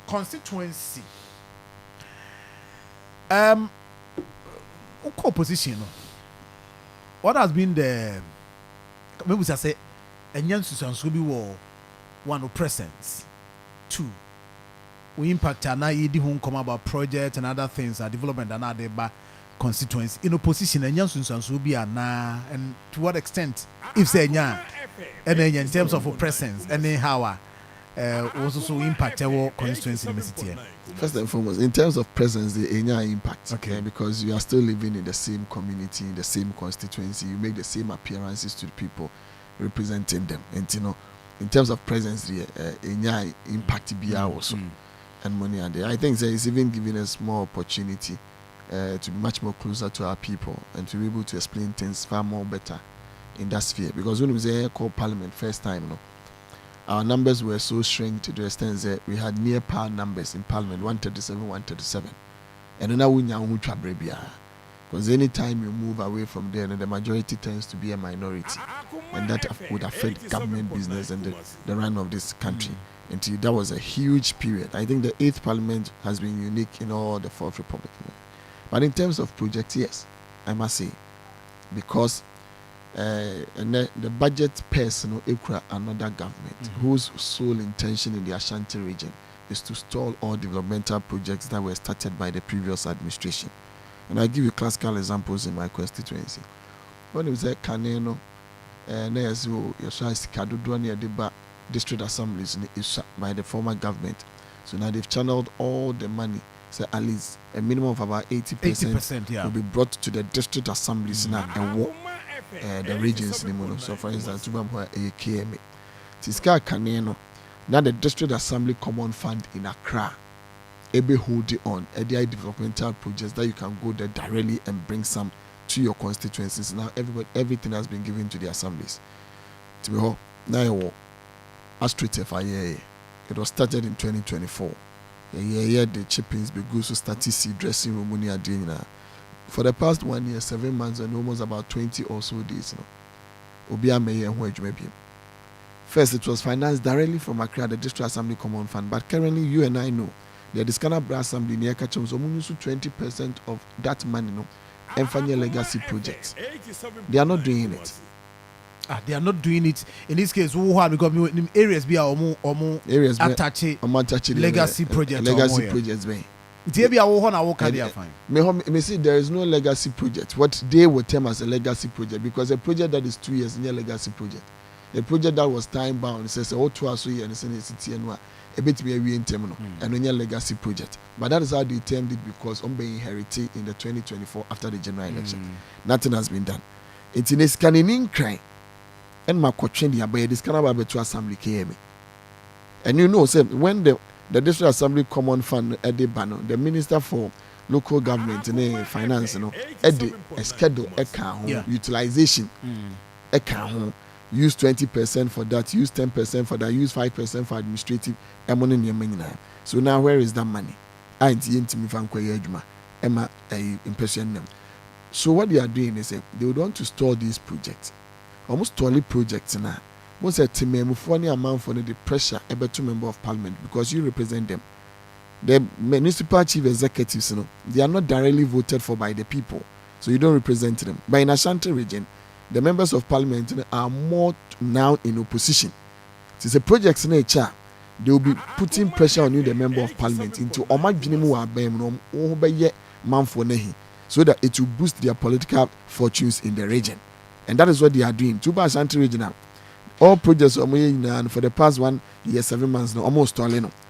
constituency. Opposition. What has been the maybe I say and Susan be war one of presence. Two, we impact and I home come about project and other things development and other constituency in opposition and Susan will be and to what extent if say and then in terms of presence anyhow also impact our constituency in the city. First and foremost, in terms of presence, the Enya impact. Okay. Because you are still living in the same community, in the same constituency, you make the same appearances to the people representing them. And in terms of presence, the Enya impact be also and money and I think it's even giving us more opportunity to be much more closer to our people and to be able to explain things far more better in that sphere. Because when we say call Parliament first time, our numbers were so shrunk to the extent that we had near par numbers in Parliament, 137. And now we know because anytime you move away from there, the majority tends to be a minority. And that would affect government business and the run of this country. And that was a huge period. I think the 8th Parliament has been unique in all the 4th Republic. But in terms of projects, yes, I must say, because and the budget person another government whose sole intention in the Ashanti region is to stall all developmental projects that were started by the previous administration. And I give you classical examples in my constituency. When it was a Kaneno, district assemblies by the former government. So now they've channeled all the money. So at least a minimum of about 80% will be brought to the district assemblies now and the regions. So for instance, KMA. Tiska Kaneno, now the district assembly common fund in Accra. Ebe hold it on ADI developmental projects that you can go there directly and bring some to your constituencies. Now everything has been given to the assemblies. To be now it was started in 2024. The chippings be good to start to see dressing room money are doing now. For the past 1 year, 7 months, and almost about 20 or so days, Obia Mayor wage maybe. First, it was financed directly from Accra, the District Assembly Common Fund. But currently, you and I know that the Scana Brass Assembly near Kachom, so 20% of that money, and for legacy projects. They are not doing it. They are not doing it. In this case, who have because areas be our areas attached legacy projects. Legacy projects, me see there is no legacy project. What they would term as a legacy project, because a project that is 2 years in a legacy project. A project that was time bound, it says, oh, 2 years and it's in the city and a bit be a terminal and only a legacy project. But that is how they termed it because on being inherited in the 2024 after the general election. Nothing has been done. It's in a scanning crime. And my question by this kind of to assembly KMA. And you know, when the District Assembly Common Fund at the banner, the Minister for Local Government and Finance, at the schedule utilization, use 20% for that, use 10% for that, use 5% for administrative. So now where is that money? I ain't me from Kwayajuma. Emma impression them. So what they are doing is they would want to store these projects. Almost 20 projects now. Most say to me, funny amount for the pressure about 2 members of parliament because you represent them. The municipal chief executives, they are not directly voted for by the people, so you don't represent them. But in Ashanti region, the members of parliament are more now in opposition. It's a project in HR. They will be putting pressure on you, the member of parliament, into so that it will boost their political fortunes in the region. And that is what they are doing. Tuba Ashanti regional. All projects for the past 1 year, 7 months, almost all